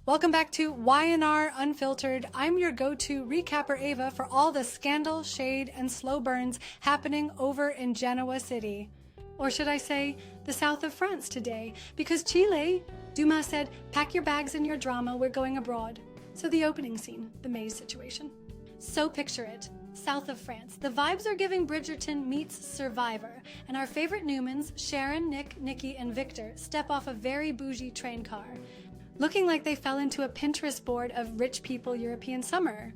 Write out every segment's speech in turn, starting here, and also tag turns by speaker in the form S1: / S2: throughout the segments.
S1: Welcome back to Y&R Unfiltered. I'm your go-to recapper Ava for all the scandal, shade, and slow burns happening over in Genoa City. Or should I say, the south of France today, because Chile, Dumas said, pack your bags and your drama, we're going abroad. So the opening scene, the maze situation. So picture it, south of France. The vibes are giving Bridgerton meets Survivor, and our favorite Newmans, Sharon, Nick, Nikki, and Victor, step off a very bougie train car, looking like they fell into a Pinterest board of rich people European summer.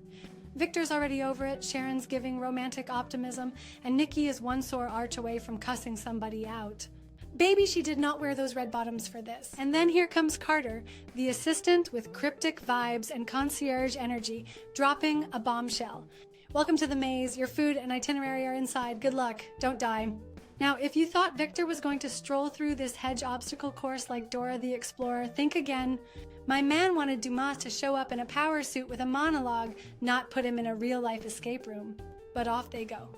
S1: Victor's already over it, Sharon's giving romantic optimism, and Nikki is one sore arch away from cussing somebody out. Baby, she did not wear those red bottoms for this. And then here comes Carter, the assistant with cryptic vibes and concierge energy, dropping a bombshell. Welcome to the maze, your food and itinerary are inside, good luck, don't die. Now, if you thought Victor was going to stroll through this hedge obstacle course like Dora the Explorer, think again. My man wanted Dumas to show up in a power suit with a monologue, not put him in a real-life escape room. But off they go,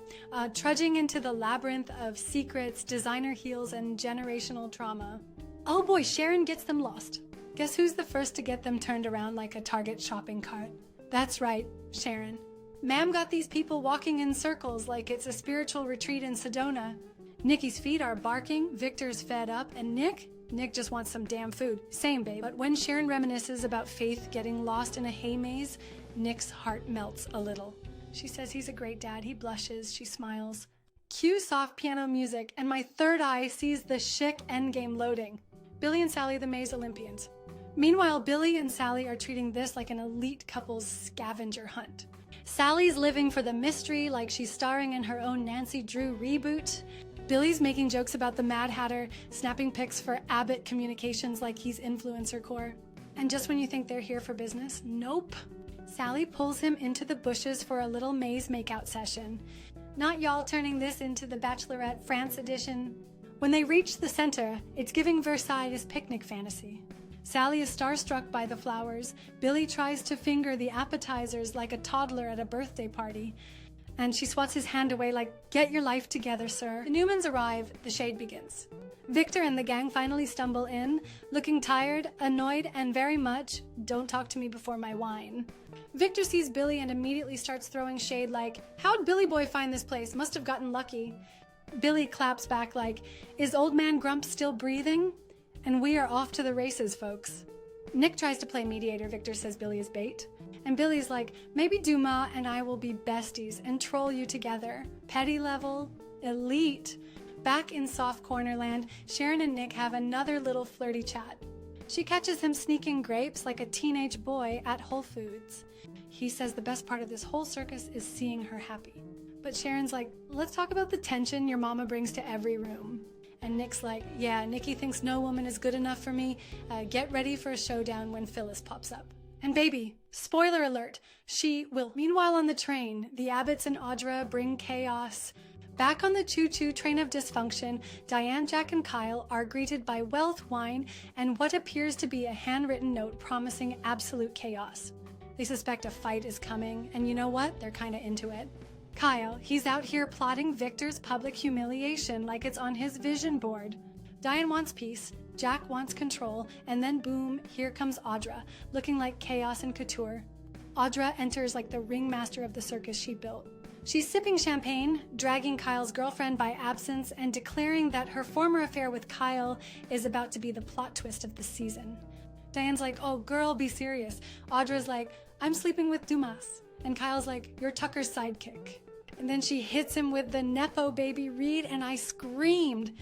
S1: trudging into the labyrinth of secrets, designer heels, and generational trauma. Oh boy, Sharon gets them lost. Guess who's the first to get them turned around like a Target shopping cart? That's right, Sharon. Ma'am got these people walking in circles like it's a spiritual retreat in Sedona. Nikki's feet are barking, Victor's fed up, and Nick just wants some damn food. Same, babe. But when Sharon reminisces about Faith getting lost in a hay maze, Nick's heart melts a little. She says he's a great dad, he blushes, she smiles. Cue soft piano music, and my third eye sees the chic endgame loading. Billy and Sally, the maze Olympians. Meanwhile, Billy and Sally are treating this like an elite couple's scavenger hunt. Sally's living for the mystery like she's starring in her own Nancy Drew reboot. Billy's making jokes about the Mad Hatter, snapping pics for Abbott Communications like he's influencer core. And just when you think they're here for business, nope. Sally pulls him into the bushes for a little maze makeout session. Not y'all turning this into the Bachelorette France edition. When they reach the center, it's giving Versailles picnic fantasy. Sally is starstruck by the flowers. Billy tries to finger the appetizers like a toddler at a birthday party. And she swats his hand away like, get your life together, sir. The Newmans arrive, the shade begins. Victor and the gang finally stumble in, looking tired, annoyed, and very much, don't talk to me before my wine. Victor sees Billy and immediately starts throwing shade like, how'd Billy boy find this place? Must have gotten lucky. Billy claps back like, is old man Grump still breathing? And we are off to the races, folks. Nick tries to play mediator, Victor says Billy is bait. And Billy's like, maybe Dumas and I will be besties and troll you together. Petty level, elite. Back in soft corner land, Sharon and Nick have another little flirty chat. She catches him sneaking grapes like a teenage boy at Whole Foods. He says the best part of this whole circus is seeing her happy. But Sharon's like, let's talk about the tension your mama brings to every room. And Nick's like, yeah, Nikki thinks no woman is good enough for me. Get ready for a showdown when Phyllis pops up. And baby, spoiler alert, she will. Meanwhile on the train, the Abbotts and Audra bring chaos. Back on the choo-choo train of dysfunction, Diane, Jack, and Kyle are greeted by wealth, wine, and what appears to be a handwritten note promising absolute chaos. They suspect a fight is coming, and you know what? They're kinda into it. Kyle, he's out here plotting Victor's public humiliation like it's on his vision board. Diane wants peace, Jack wants control, and then boom, here comes Audra, looking like chaos and couture. Audra enters like the ringmaster of the circus she built. She's sipping champagne, dragging Kyle's girlfriend by absence, and declaring that her former affair with Kyle is about to be the plot twist of the season. Diane's like, oh girl, be serious. Audra's like, I'm sleeping with Dumas. And Kyle's like, you're Tucker's sidekick. And then she hits him with the Nepo baby read, and I screamed.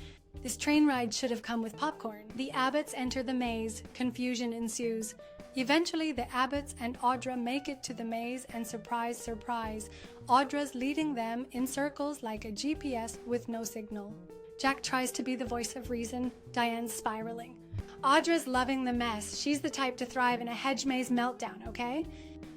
S1: This train ride should have come with popcorn. The Abbotts enter the maze. Confusion ensues. Eventually, the Abbotts and Audra make it to the maze, and surprise, surprise, Audra's leading them in circles like a GPS with no signal. Jack tries to be the voice of reason. Diane's spiraling. Audra's loving the mess. She's the type to thrive in a hedge maze meltdown, okay?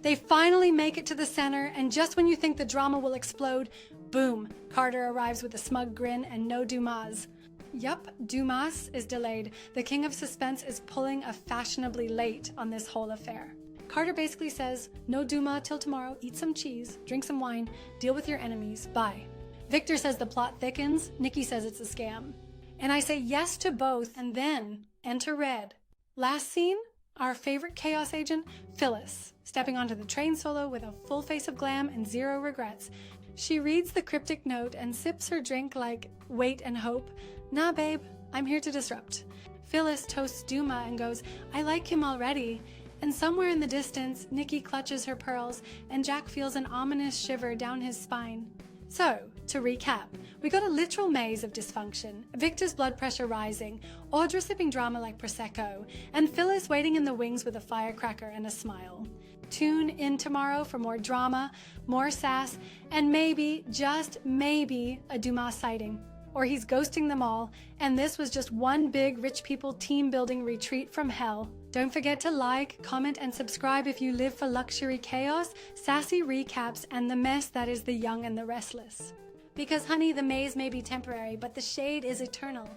S1: They finally make it to the center, and just when you think the drama will explode, boom, Carter arrives with a smug grin and no Dumas. Yup, Dumas is delayed. The king of suspense is pulling a fashionably late on this whole affair. Carter basically says, no Dumas till tomorrow, eat some cheese, drink some wine, deal with your enemies, bye. Victor says the plot thickens, Nikki says it's a scam. And I say yes to both, and then enter Red. Last scene? Our favorite chaos agent, Phyllis, stepping onto the train solo with a full face of glam and zero regrets. She reads the cryptic note and sips her drink like, wait and hope. Nah, babe, I'm here to disrupt. Phyllis toasts Dumas and goes, I like him already. And somewhere in the distance, Nikki clutches her pearls and Jack feels an ominous shiver down his spine. So, to recap, we got a literal maze of dysfunction, Victor's blood pressure rising, Audra sipping drama like Prosecco, and Phyllis waiting in the wings with a firecracker and a smile. Tune in tomorrow for more drama, more sass, and maybe, just maybe, a Dumas sighting. Or he's ghosting them all, and this was just one big rich people team-building retreat from hell. Don't forget to like, comment, and subscribe if you live for luxury chaos, sassy recaps, and the mess that is The Young and the Restless. Because honey, the maze may be temporary, but the shade is eternal.